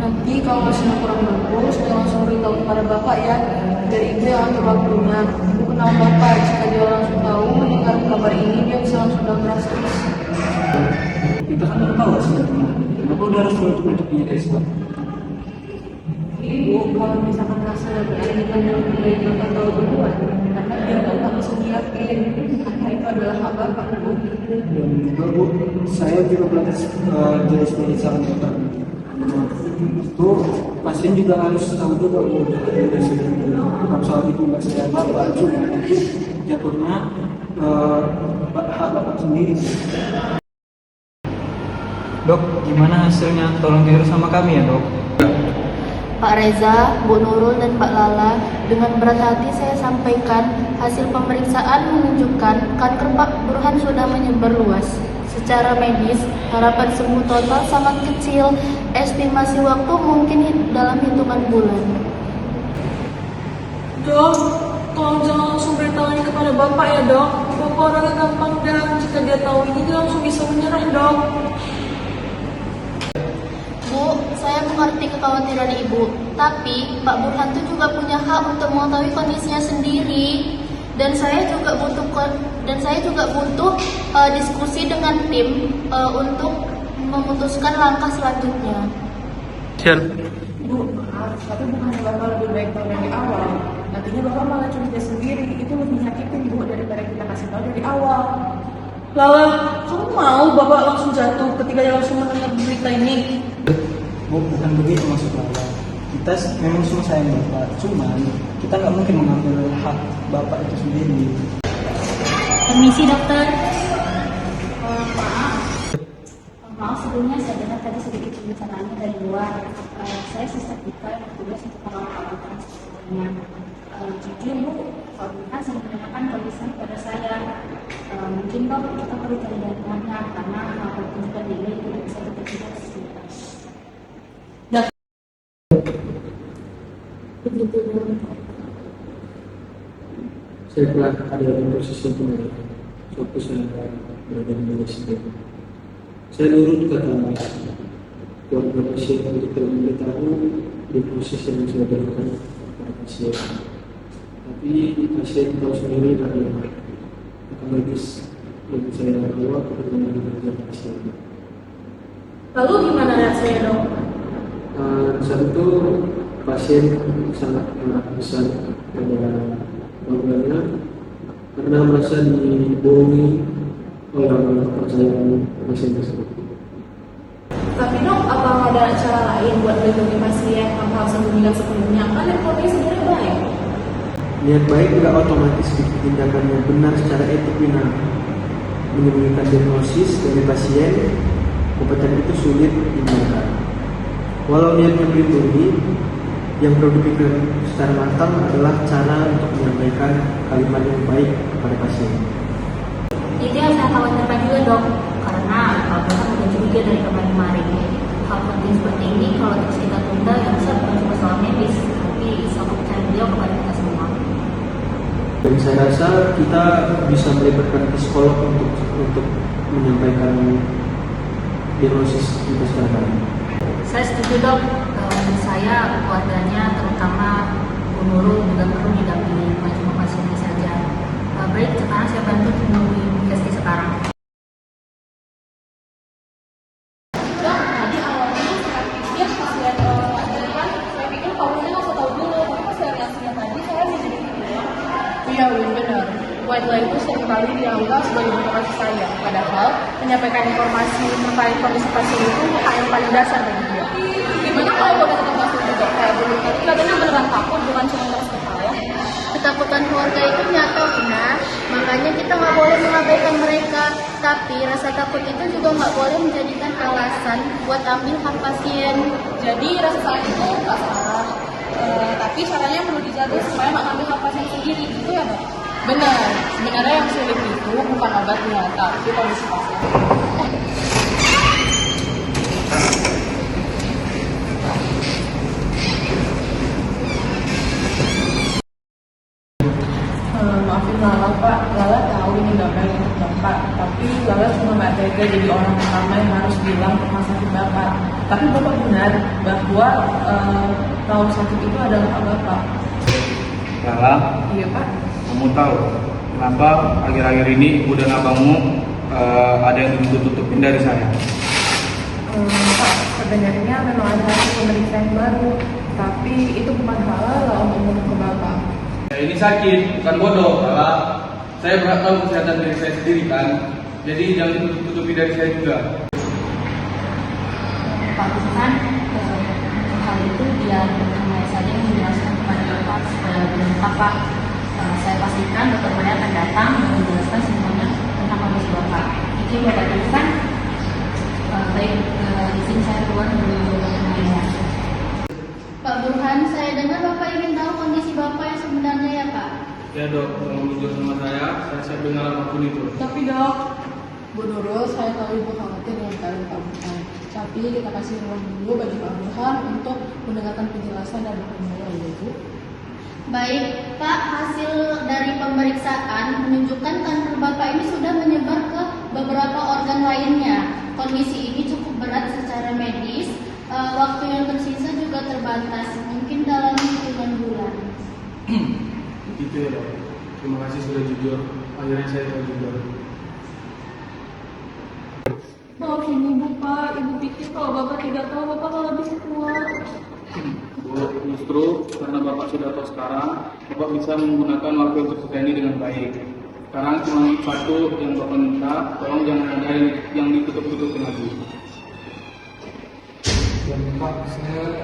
Nanti kalau hasilnya kurang bagus, dia langsung beritahu kepada bapak ya. Dari ibu yang atur waktunya. Ibu kenal bapak, jika dia langsung tahu mendengar kabar ini, dia bisa langsung down drastis. Kita kan udah tahu hasilnya, kenapa udah harus tutup-tutupnya guys? Ibu, kalau misalkan hasilnya ini kan lebih baik bapak tahu duluan, karena biar bapak langsung yakin karena itu adalah hak bapak, Bu. Dan juga Bu, saya juga belajar jurisprudensi dokter. Itu pasien juga harus tahu juga Bu, bukan soal itu nggak saya bawa cuma nanti jatuhnya hak bapak sendiri. Dok, gimana hasilnya? Tolong jujur sama kami ya dok. Pak Reza, Bu Nurul, dan Pak Lala, dengan berat hati saya sampaikan hasil pemeriksaan menunjukkan kanker Pak Burhan sudah menyebar luas. Secara medis, harapan sembuh total sangat kecil, estimasi waktu mungkin dalam hitungan bulan. Dok, tolong jangan langsung beritahu ini kepada bapak ya dok. Bapak orangnya gampang dan jika dia tahu ini dia langsung bisa menyerah dok. Bu, saya mengerti kekhawatiran Ibu, tapi Pak Burhan itu juga punya hak untuk mengetahui kondisinya sendiri. Dan saya juga butuh diskusi dengan tim untuk memutuskan langkah selanjutnya. Bu, maaf, tapi bukannya bapak lebih baik tahu dari awal. Nantinya bapak malah curiga sendiri. Itu lebih nyakitin Bu daripada kita kasih tahu dari awal. Lala, kamu mau bapak langsung jatuh ketika dia langsung mendengar berita ini? Bu, bukan begitu maksud Lala. Kita memang semua sayang bapak, cuman kita nggak mungkin mengambil hak bapak itu sendiri. Permisi dokter. Maaf. Maaf sebelumnya saya dengar tadi sedikit pembicaraan dari luar. Saya suster Dika yang bertugas untuk merawat Pak sebelumnya. Jujur Bu, Pak Burhan sering menanyakan kondisi pada saya. Mungkin dok kita perlu cari bantuannya karena walaupun juga dia tidak bisa bekerja sebentar. Begitu dong. Saya pernah ada di posisi itu waktu saya berada di Malaysia. Saya nurut kata keluarga pasien untuk tidak memberitahu di proses yang saya berikan kepada pasien. Tapi pasien tahu sendiri dari akan medis yang saya bawa kepada mengajar pasien. Lalu gimana reaksinya dok? Saat itu pasien sangat besar pada keluarganya karena merasa dibohongi oleh orang kepercayaan pasien tersebut. Tapi dok, apa ada cara lain buat melindungi pasien tanpa harus sembunyikan sebelumnya? Kan reportnya sebenarnya baik. Niat baik tidak otomatis tindakan yang benar secara etik benar. Menyembunyikan diagnosis dari pasien, kompeten itu sulit dibenarkan. Walau niatnya melindungi, yang perlu dipikirkan secara matang adalah cara untuk menyampaikan kalimat yang baik kepada pasien. Itu yang saya khawatirkan juga dok, karena Pak Burhan sudah curiga dari kemarin-kemarin. Hal penting seperti ini kalau terus kita tunda yang bisa bukan cuma soal medis, tapi bisa kepercayaan beliau kepada kita semua. Dan saya rasa kita bisa melibatkan psikolog untuk menyampaikan diagnosis kita sekarang. Saya setuju dok, saya keluarganya terutama Bu Nurul juga perlu didampingi, bukan cuma pasiennya saja. Baik, sekarang saya bantu menunggu investasi sekarang. Dok, tadi awalnya dia pasien kan, saya pikir kamu nggak usah tahu dulu, tapi pas saya reaksinya tadi saya bisa jadi bilang. Iya, benar. White Lie itu seringkali dianggap sebagai bentuk kasih sayang, padahal menyampaikan informasi terkait kondisi pasien itu hal yang paling dasar bagi dia. Gimana kalau Bapak tetap pasien juga? Kayak dulu tadi katanya beneran takut, bukan cuma ngeras kepala. Ketakutan keluarga itu nyata, Bunda. Makanya kita nggak boleh mengabaikan mereka. Tapi rasa takut itu juga nggak boleh menjadikan alasan buat ambil hak pasien. Jadi rasa sakit itu nggak salah, tapi caranya perlu dijaga supaya nggak ngambil hak pasien sendiri, gitu ya Dok? Benar, sebenarnya yang sulit itu bukan obatnya, tapi kondisi pasien. Maafin Lala Pak, Lala tahu ini nggak baik untuk Bapak, tapi Lala cuma nggak tega jadi orang pertama yang harus bilang ke rumah sakit Bapak. Tapi Bapak benar bahwa tahu sakit itu adalah hak Bapak. Lala, Iya Pak. kamu tahu kenapa akhir-akhir ini ibu dan abangmu ada yang ditutup-tutupin dari saya? Pak, sebenarnya memang ada hasil pemeriksaan baru, tapi itu bukan hal Lala untuk ngomong ke Bapak. Saya ini sakit, bukan bodoh, Lala. Saya berhak tahu kesehatan diri saya sendiri kan. Jadi jangan ditutup-tutupi dari saya juga. Pak Burhan, hal itu biar Dr. Maya saja yang menjelaskan kepada Bapak supaya lebih lengkap, Pak. Saya pastikan Dr. Maya akan datang dan menjelaskan semuanya tentang kondisi Bapak. Izin Bapak Burhan. Baik, izin saya keluar dari Dr. Maya. Pak Burhan, saya dengar Bapak ingin tahu kondisi Bapak yang sebenarnya ya Pak? Ya dok, kalau jujur sama saya siap dengar apapun itu. Tapi Dok, Bu Nurul, saya tahu Ibu khawatir dengan keadaan Pak Burhan. Tapi kita kasih ruang dulu bagi Pak Burhan untuk mendengarkan penjelasan dan dukungannya ya Ibu. Baik, Pak, hasil dari pemeriksaan menunjukkan kanker Bapak ini sudah menyebar ke beberapa organ lainnya. Kondisi ini cukup berat secara medis. Waktu yang tersisa juga terbatas, mungkin dalam hitungan bulan. Begitu ya dok. Terima kasih sudah jujur. Akhirnya saya tahu juga. Maafin Ibu Pak, Ibu pikir kalau Bapak tidak tahu Bapak kalau bisa keluar. Bu, justru karena Bapak sudah tahu sekarang, Bapak bisa menggunakan waktu untuk kita ini dengan baik. Sekarang cuma satu yang Bapak minta, tolong jangan ada yang ditutup-tutupin lagi. Dan Pak, saya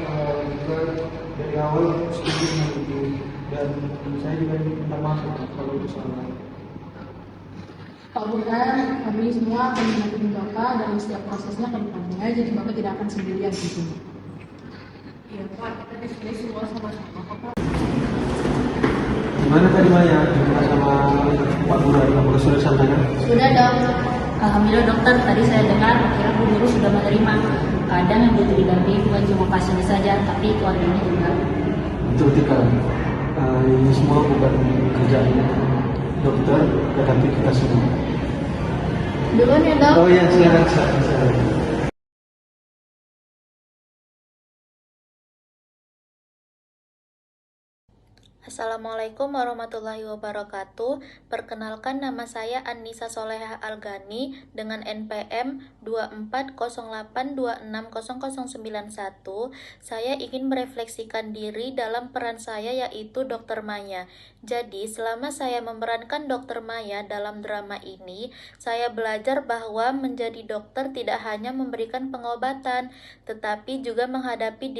juga dari awal setuju dengan itu, dan saya juga minta maaf kalau itu salah. Pak Burhan, kami semua akan mendampingi Bapak dalam setiap prosesnya ke depannya, jadi Bapak tidak akan sendirian di sini. Iya Pak, kita diskusi semua sama-sama Pak. Gimana tadi Maya? Gimana sama Pak Burhan? Apakah sudah sampaikan? Sudah dok. Alhamdulillah dokter, tadi saya dengar kira Bu Nurul sudah menerima. Kadang yang butuh didampingi bukan cuma pasiennya saja, tapi keluarganya juga. Betul Tika. Ini semua bukan kerjaan dokter, tetapi kita semua. Duluan ya dok. Oh ya, silakan. Assalamualaikum warahmatullahi wabarakatuh. Perkenalkan, nama saya Annisa Solehah Algani dengan NPM 2408260091. Saya ingin merefleksikan diri dalam peran saya yaitu Dr. Maya. Jadi, selama saya memerankan Dr. Maya dalam drama ini, saya belajar bahwa menjadi dokter tidak hanya memberikan pengobatan, tetapi juga menghadapi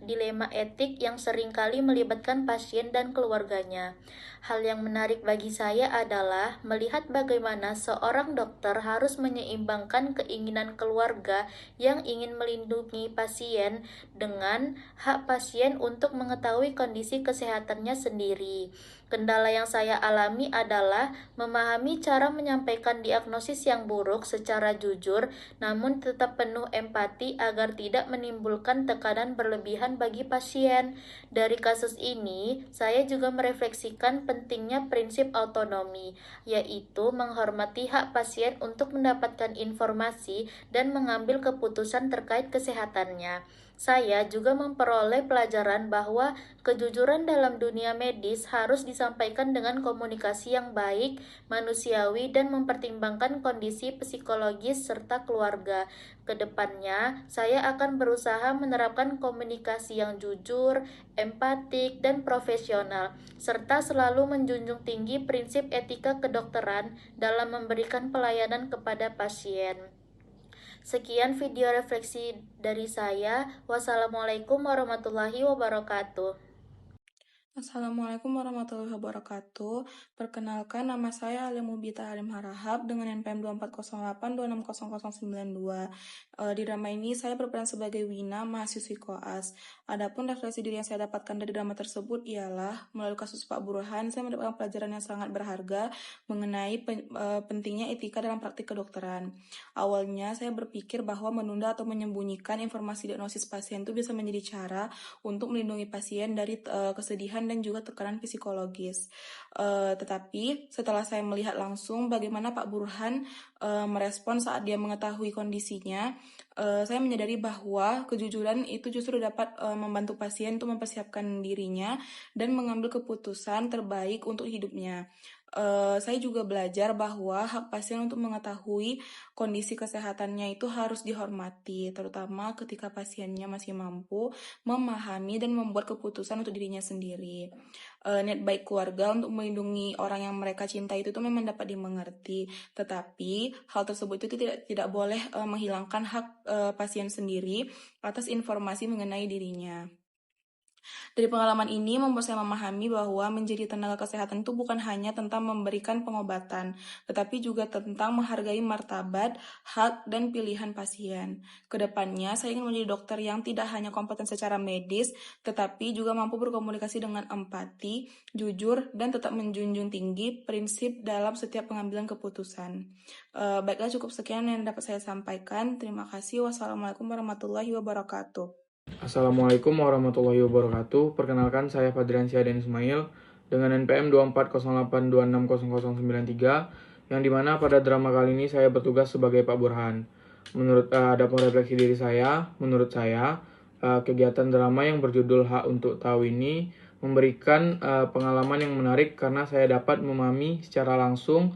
dilema etik yang seringkali melibatkan pasien dan keluarganya. Hal yang menarik bagi saya adalah melihat bagaimana seorang dokter harus menyeimbangkan keinginan keluarga yang ingin melindungi pasien dengan hak pasien untuk mengetahui kondisi kesehatannya sendiri. Kendala yang saya alami adalah memahami cara menyampaikan diagnosis yang buruk secara jujur, namun tetap penuh empati agar tidak menimbulkan tekanan berlebihan bagi pasien. Dari kasus ini, saya juga merefleksikan pentingnya prinsip autonomi, yaitu menghormati hak pasien untuk mendapatkan informasi dan mengambil keputusan terkait kesehatannya. Saya juga memperoleh pelajaran bahwa kejujuran dalam dunia medis harus disampaikan dengan komunikasi yang baik, manusiawi, dan mempertimbangkan kondisi psikologis serta keluarga. Kedepannya, saya akan berusaha menerapkan komunikasi yang jujur, empatik, dan profesional, serta selalu menjunjung tinggi prinsip etika kedokteran dalam memberikan pelayanan kepada pasien. Sekian video refleksi dari saya. Wassalamualaikum warahmatullahi wabarakatuh. Assalamualaikum warahmatullahi wabarakatuh. Perkenalkan, nama saya Alia Mubita Halim Harahap dengan NPM 2408260092. Di drama ini saya berperan sebagai Wina, mahasiswi koas. Adapun refleksi diri yang saya dapatkan dari drama tersebut ialah melalui kasus Pak Burhan, saya mendapatkan pelajaran yang sangat berharga mengenai pentingnya etika dalam praktik kedokteran. Awalnya saya berpikir bahwa menunda atau menyembunyikan informasi diagnosis pasien itu bisa menjadi cara untuk melindungi pasien dari kesedihan dan juga tekanan psikologis. Tetapi setelah saya melihat langsung bagaimana Pak Burhan merespon saat dia mengetahui kondisinya, saya menyadari bahwa kejujuran itu justru dapat membantu pasien untuk mempersiapkan dirinya dan mengambil keputusan terbaik untuk hidupnya. Saya juga belajar bahwa hak pasien untuk mengetahui kondisi kesehatannya itu harus dihormati, terutama ketika pasiennya masih mampu memahami dan membuat keputusan untuk dirinya sendiri. Niat baik keluarga untuk melindungi orang yang mereka cintai itu memang dapat dimengerti, tetapi hal tersebut itu tidak boleh menghilangkan hak pasien sendiri atas informasi mengenai dirinya. Dari pengalaman ini membuat saya memahami bahwa menjadi tenaga kesehatan itu bukan hanya tentang memberikan pengobatan, tetapi juga tentang menghargai martabat, hak, dan pilihan pasien. Kedepannya, saya ingin menjadi dokter yang tidak hanya kompeten secara medis, tetapi juga mampu berkomunikasi dengan empati, jujur, dan tetap menjunjung tinggi prinsip dalam setiap pengambilan keputusan. Baiklah, cukup sekian yang dapat saya sampaikan. Terima kasih. Wassalamualaikum warahmatullahi wabarakatuh. Assalamualaikum warahmatullahi wabarakatuh. Perkenalkan, saya Fadrian Syahdan Ismail dengan NPM 2408260093, yang dimana pada drama kali ini saya bertugas sebagai Pak Burhan. Adapun refleksi diri saya, menurut saya kegiatan drama yang berjudul Hak untuk Tahu ini memberikan pengalaman yang menarik karena saya dapat memahami secara langsung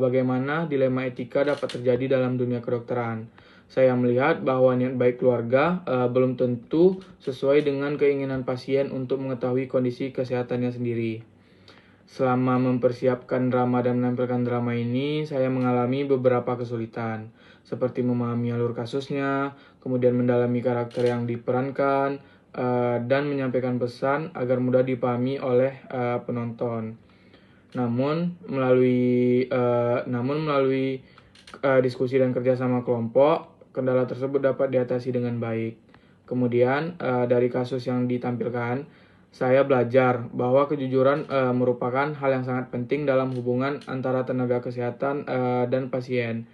bagaimana dilema etika dapat terjadi dalam dunia kedokteran. Saya melihat bahwa niat baik keluarga belum tentu sesuai dengan keinginan pasien untuk mengetahui kondisi kesehatannya sendiri. Selama mempersiapkan drama dan menampilkan drama ini, saya mengalami beberapa kesulitan, seperti memahami alur kasusnya, kemudian mendalami karakter yang diperankan, dan menyampaikan pesan agar mudah dipahami oleh penonton. Namun melalui diskusi dan kerjasama kelompok, kendala tersebut dapat diatasi dengan baik. Kemudian dari kasus yang ditampilkan, saya belajar bahwa kejujuran merupakan hal yang sangat penting dalam hubungan antara tenaga kesehatan dan pasien.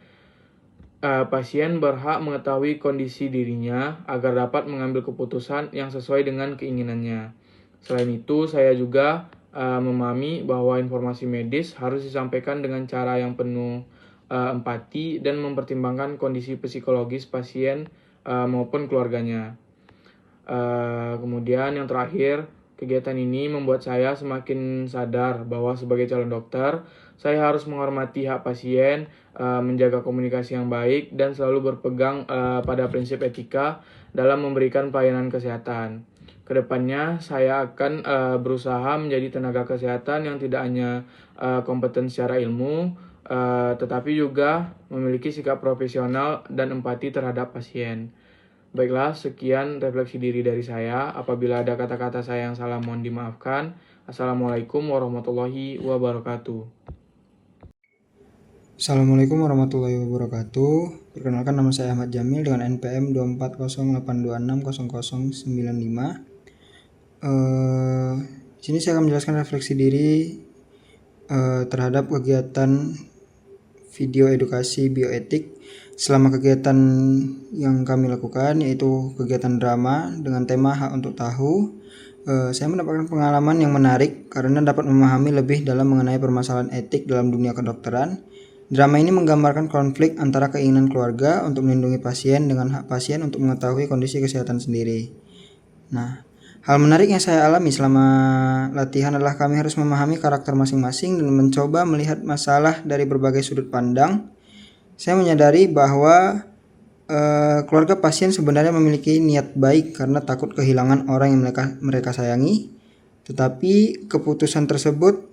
Pasien berhak mengetahui kondisi dirinya agar dapat mengambil keputusan yang sesuai dengan keinginannya. Selain itu, saya juga memahami bahwa informasi medis harus disampaikan dengan cara yang penuh empati dan mempertimbangkan kondisi psikologis pasien maupun keluarganya. Kemudian yang terakhir, kegiatan ini membuat saya semakin sadar bahwa sebagai calon dokter, saya harus menghormati hak pasien, menjaga komunikasi yang baik, dan selalu berpegang pada prinsip etika dalam memberikan pelayanan kesehatan. Kedepannya, saya akan berusaha menjadi tenaga kesehatan yang tidak hanya kompeten secara ilmu, tetapi juga memiliki sikap profesional dan empati terhadap pasien. Baiklah, sekian refleksi diri dari saya. Apabila ada kata-kata saya yang salah, mohon dimaafkan. Assalamualaikum warahmatullahi wabarakatuh. Assalamualaikum warahmatullahi wabarakatuh. Perkenalkan, nama saya Ahmad Jamil dengan NPM 2408260095. Sini saya akan menjelaskan refleksi diri terhadap kegiatan video edukasi bioetik selama kegiatan yang kami lakukan, yaitu kegiatan drama dengan tema Hak untuk Tahu. Saya mendapatkan pengalaman yang menarik karena dapat memahami lebih dalam mengenai permasalahan etik dalam dunia kedokteran. Drama ini menggambarkan konflik antara keinginan keluarga untuk melindungi pasien dengan hak pasien untuk mengetahui kondisi kesehatan sendiri. Nah, hal menarik yang saya alami selama latihan adalah kami harus memahami karakter masing-masing dan mencoba melihat masalah dari berbagai sudut pandang. Saya menyadari bahwa keluarga pasien sebenarnya memiliki niat baik karena takut kehilangan orang yang mereka sayangi, tetapi keputusan tersebut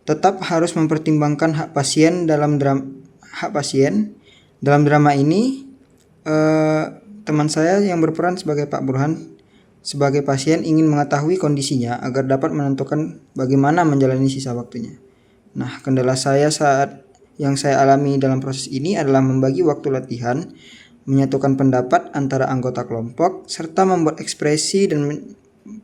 tetap harus mempertimbangkan hak pasien dalam drama ini. Teman saya yang berperan sebagai Pak Burhan sebagai pasien ingin mengetahui kondisinya agar dapat menentukan bagaimana menjalani sisa waktunya. Nah, kendala yang saya alami dalam proses ini adalah membagi waktu latihan, menyatukan pendapat antara anggota kelompok, serta membuat ekspresi dan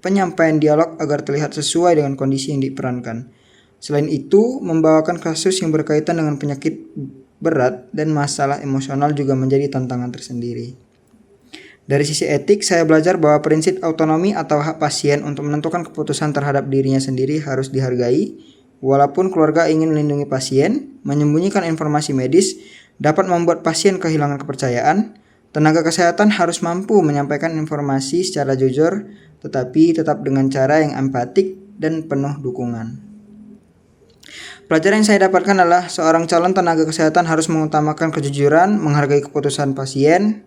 penyampaian dialog agar terlihat sesuai dengan kondisi yang diperankan. Selain itu, membawakan kasus yang berkaitan dengan penyakit berat dan masalah emosional juga menjadi tantangan tersendiri. Dari sisi etik, saya belajar bahwa prinsip autonomi atau hak pasien untuk menentukan keputusan terhadap dirinya sendiri harus dihargai. Walaupun keluarga ingin melindungi pasien, menyembunyikan informasi medis dapat membuat pasien kehilangan kepercayaan. Tenaga kesehatan harus mampu menyampaikan informasi secara jujur, tetapi tetap dengan cara yang empatik dan penuh dukungan. Pelajaran yang saya dapatkan adalah seorang calon tenaga kesehatan harus mengutamakan kejujuran, menghargai keputusan pasien,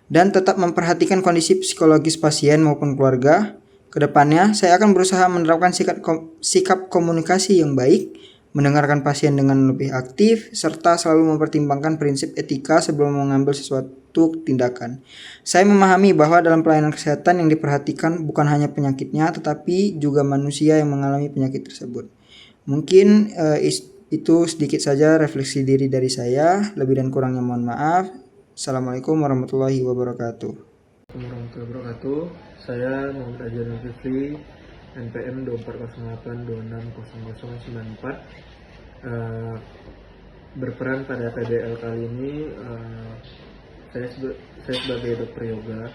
dan tetap memperhatikan kondisi psikologis pasien maupun keluarga. Kedepannya, saya akan berusaha menerapkan sikap komunikasi yang baik, mendengarkan pasien dengan lebih aktif, serta selalu mempertimbangkan prinsip etika sebelum mengambil sesuatu tindakan. Saya memahami bahwa dalam pelayanan kesehatan yang diperhatikan bukan hanya penyakitnya, tetapi juga manusia yang mengalami penyakit tersebut. Mungkin itu sedikit saja refleksi diri dari saya. Lebih dan kurangnya mohon maaf. Assalamualaikum warahmatullahi wabarakatuh. Warahmatullahi wabarakatuh. Saya Muhammad Azhar Zulkifli, NPM 2408260094. Berperan pada PDL kali ini, saya sebagai dokter yoga.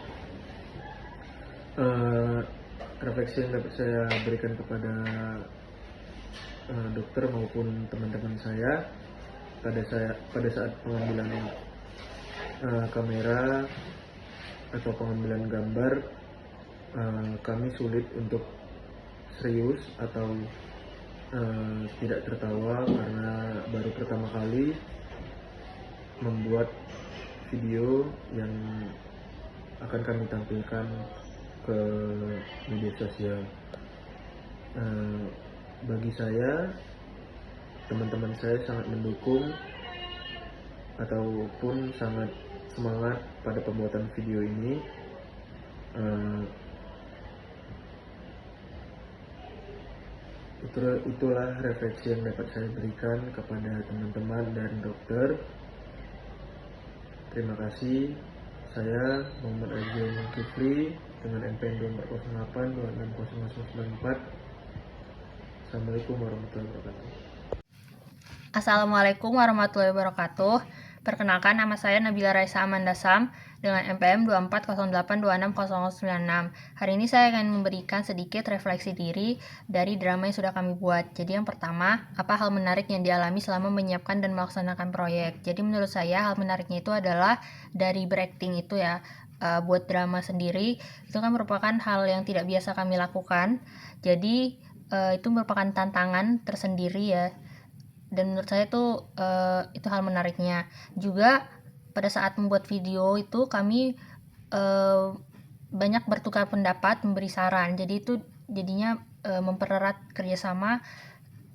Refleksi yang dapat saya berikan kepada dokter maupun teman-teman saya pada saat pengambilan kamera atau pengambilan gambar, kami sulit untuk serius atau tidak tertawa karena baru pertama kali membuat video yang akan kami tampilkan ke media sosial. Bagi saya, teman-teman saya sangat mendukung ataupun sangat semangat pada pembuatan video ini. Itulah refleksi yang dapat saya berikan kepada teman-teman dan dokter. Terima kasih. Saya Muhammad Azhar Zulkifli dengan NPM 2408260094. Assalamualaikum warahmatullahi wabarakatuh. Assalamualaikum warahmatullahi wabarakatuh. Perkenalkan, nama saya Nabila Raisa Amanda Sam dengan NPM 2408260096. Hari ini saya akan memberikan sedikit refleksi diri dari drama yang sudah kami buat. Jadi yang pertama, apa hal menarik yang dialami selama menyiapkan dan melaksanakan proyek. Jadi menurut saya hal menariknya itu adalah dari berakting itu ya, buat drama sendiri itu kan merupakan hal yang tidak biasa kami lakukan. Jadi itu merupakan tantangan tersendiri ya, dan menurut saya itu hal menariknya. Juga pada saat membuat video itu kami banyak bertukar pendapat, memberi saran, jadi itu jadinya mempererat kerjasama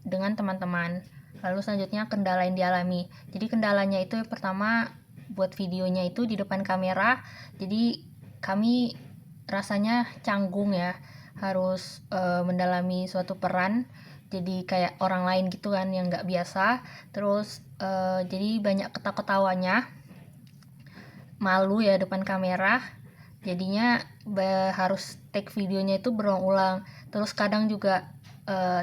dengan teman-teman. Lalu selanjutnya kendala yang dialami. Jadi kendalanya itu yang pertama, buat videonya itu di depan kamera, jadi kami rasanya canggung ya, harus mendalami suatu peran jadi kayak orang lain gitu kan yang nggak biasa. Terus jadi banyak ketawa-ketawanya, malu ya depan kamera, jadinya harus take videonya itu berulang-ulang. Terus kadang juga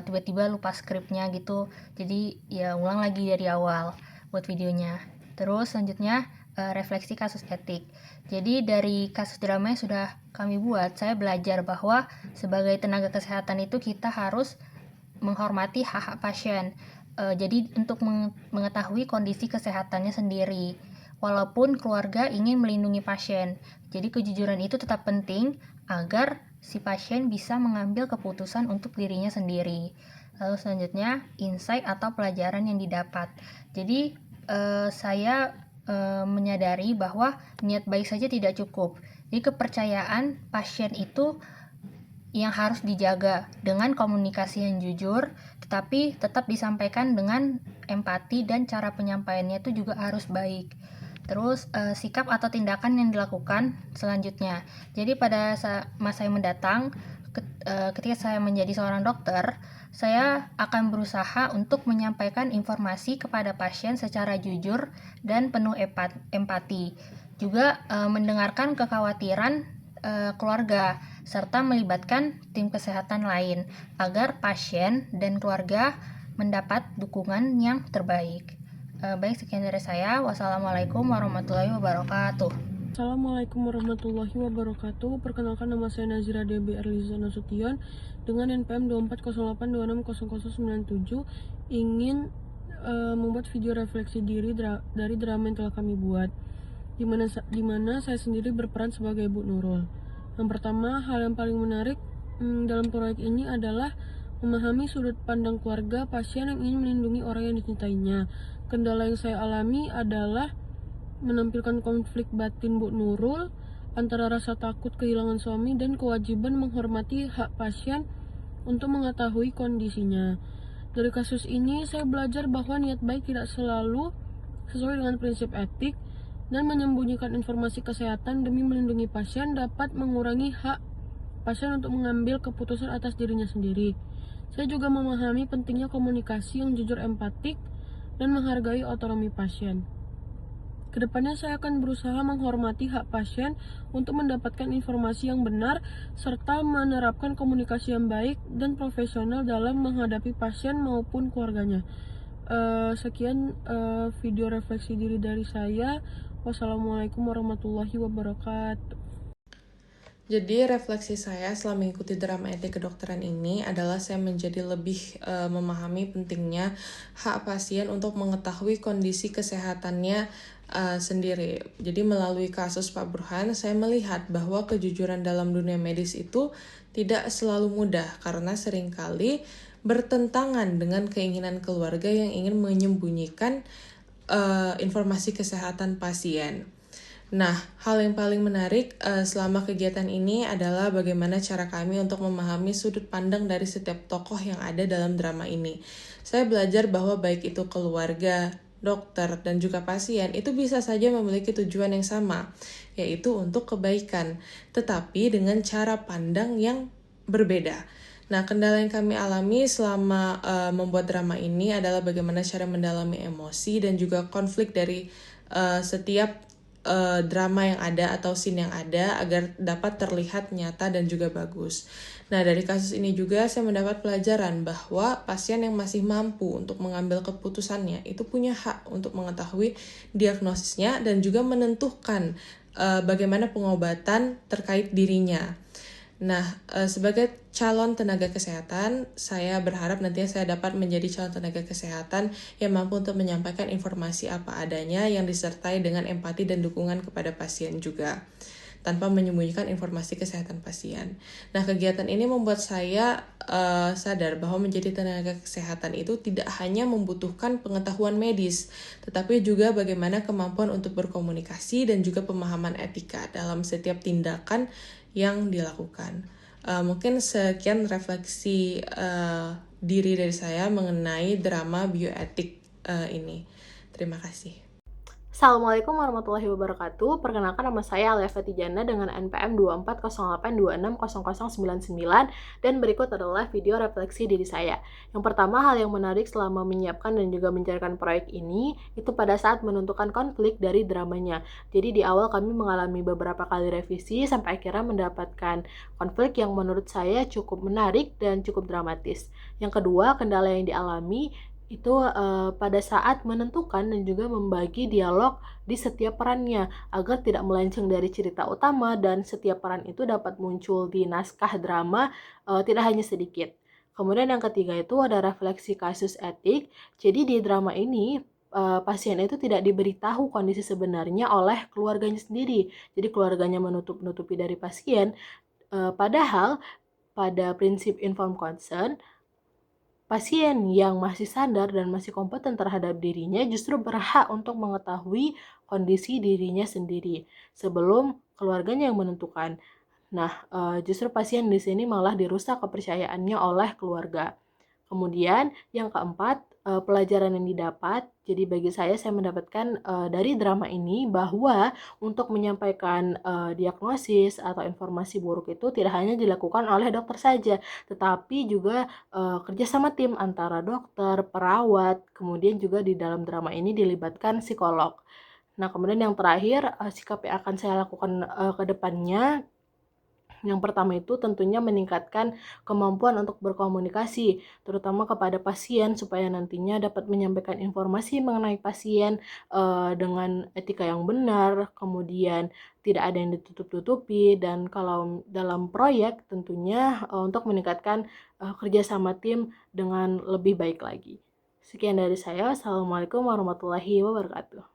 tiba-tiba lupa skripnya gitu, jadi ya ulang lagi dari awal buat videonya. Terus selanjutnya refleksi kasus etik. Jadi dari kasus drama yang sudah kami buat, saya belajar bahwa sebagai tenaga kesehatan itu kita harus menghormati hak-hak pasien. Jadi untuk mengetahui kondisi kesehatannya sendiri, walaupun keluarga ingin melindungi pasien. Jadi kejujuran itu tetap penting agar si pasien bisa mengambil keputusan untuk dirinya sendiri. Lalu selanjutnya, insight atau pelajaran yang didapat. Jadi saya menyadari bahwa niat baik saja tidak cukup. Jadi kepercayaan pasien itu yang harus dijaga dengan komunikasi yang jujur, tetapi tetap disampaikan dengan empati dan cara penyampaiannya itu juga harus baik. Terus sikap atau tindakan yang dilakukan selanjutnya. Jadi pada masa yang mendatang, ketika saya menjadi seorang dokter, saya akan berusaha untuk menyampaikan informasi kepada pasien secara jujur dan penuh empati. Juga mendengarkan kekhawatiran keluarga serta melibatkan tim kesehatan lain agar pasien dan keluarga mendapat dukungan yang terbaik. Baik, sekian dari saya. Wassalamualaikum warahmatullahi wabarakatuh. Assalamualaikum warahmatullahi wabarakatuh. Perkenalkan, nama saya Nazira Debi Erliza Nasution dengan NPM 2408260097 ingin membuat video refleksi diri dari drama yang telah kami buat, di mana saya sendiri berperan sebagai Bu Nurul. Yang pertama, hal yang paling menarik dalam proyek ini adalah memahami sudut pandang keluarga pasien yang ingin melindungi orang yang dicintainya. Kendala yang saya alami adalah menampilkan konflik batin Bu Nurul antara rasa takut kehilangan suami dan kewajiban menghormati hak pasien untuk mengetahui kondisinya. Dari kasus ini, saya belajar bahwa niat baik tidak selalu sesuai dengan prinsip etik, dan menyembunyikan informasi kesehatan demi melindungi pasien dapat mengurangi hak pasien untuk mengambil keputusan atas dirinya sendiri. Saya juga memahami pentingnya komunikasi yang jujur, empatik, dan menghargai otonomi pasien. Kedepannya saya akan berusaha menghormati hak pasien untuk mendapatkan informasi yang benar, serta menerapkan komunikasi yang baik dan profesional dalam menghadapi pasien maupun keluarganya. Sekian video refleksi diri dari saya. Wassalamualaikum warahmatullahi wabarakatuh. Jadi refleksi saya selama mengikuti drama etik kedokteran ini adalah saya menjadi lebih memahami pentingnya hak pasien untuk mengetahui kondisi kesehatannya sendiri. Jadi melalui kasus Pak Burhan, saya melihat bahwa kejujuran dalam dunia medis itu tidak selalu mudah karena seringkali bertentangan dengan keinginan keluarga yang ingin menyembunyikan informasi kesehatan pasien. Nah, hal yang paling menarik selama kegiatan ini adalah bagaimana cara kami untuk memahami sudut pandang dari setiap tokoh yang ada dalam drama ini. Saya belajar bahwa baik itu keluarga, dokter, dan juga pasien itu bisa saja memiliki tujuan yang sama, yaitu untuk kebaikan, tetapi dengan cara pandang yang berbeda. Nah, kendala yang kami alami selama membuat drama ini adalah bagaimana cara mendalami emosi dan juga konflik dari setiap drama yang ada atau scene yang ada agar dapat terlihat nyata dan juga bagus. Nah, dari kasus ini juga saya mendapat pelajaran bahwa pasien yang masih mampu untuk mengambil keputusannya itu punya hak untuk mengetahui diagnosisnya dan juga menentukan bagaimana pengobatan terkait dirinya. Nah, sebagai calon tenaga kesehatan, saya berharap nantinya saya dapat menjadi calon tenaga kesehatan yang mampu untuk menyampaikan informasi apa adanya yang disertai dengan empati dan dukungan kepada pasien juga, tanpa menyembunyikan informasi kesehatan pasien. Nah, kegiatan ini membuat saya sadar bahwa menjadi tenaga kesehatan itu tidak hanya membutuhkan pengetahuan medis, tetapi juga bagaimana kemampuan untuk berkomunikasi dan juga pemahaman etika dalam setiap tindakan yang dilakukan. Mungkin sekian refleksi diri dari saya mengenai drama bioetik ini. Terima kasih. Assalamualaikum warahmatullahi wabarakatuh. Perkenalkan, nama saya Alia Fatijana dengan NPM 2408260099 dan berikut adalah video refleksi diri saya. Yang pertama, hal yang menarik selama menyiapkan dan juga menjalankan proyek ini itu pada saat menentukan konflik dari dramanya. Jadi di awal kami mengalami beberapa kali revisi sampai akhirnya mendapatkan konflik yang menurut saya cukup menarik dan cukup dramatis. Yang kedua, kendala yang dialami itu pada saat menentukan dan juga membagi dialog di setiap perannya agar tidak melenceng dari cerita utama dan setiap peran itu dapat muncul di naskah drama tidak hanya sedikit. Kemudian yang ketiga itu ada refleksi kasus etik. Jadi di drama ini pasien itu tidak diberitahu kondisi sebenarnya oleh keluarganya sendiri. Jadi keluarganya menutup-nutupi dari pasien. Padahal pada prinsip informed consent, pasien yang masih sadar dan masih kompeten terhadap dirinya justru berhak untuk mengetahui kondisi dirinya sendiri sebelum keluarganya yang menentukan. Nah, justru pasien di sini malah dirusak kepercayaannya oleh keluarga. Kemudian yang keempat, pelajaran yang didapat. Jadi bagi saya mendapatkan dari drama ini bahwa untuk menyampaikan diagnosis atau informasi buruk itu tidak hanya dilakukan oleh dokter saja, tetapi juga kerjasama tim antara dokter, perawat, kemudian juga di dalam drama ini dilibatkan psikolog. Nah, kemudian yang terakhir, sikap yang akan saya lakukan ke depannya, yang pertama itu tentunya meningkatkan kemampuan untuk berkomunikasi, terutama kepada pasien supaya nantinya dapat menyampaikan informasi mengenai pasien dengan etika yang benar, kemudian tidak ada yang ditutup-tutupi, dan kalau dalam proyek tentunya untuk meningkatkan kerjasama tim dengan lebih baik lagi. Sekian dari saya. Assalamualaikum warahmatullahi wabarakatuh.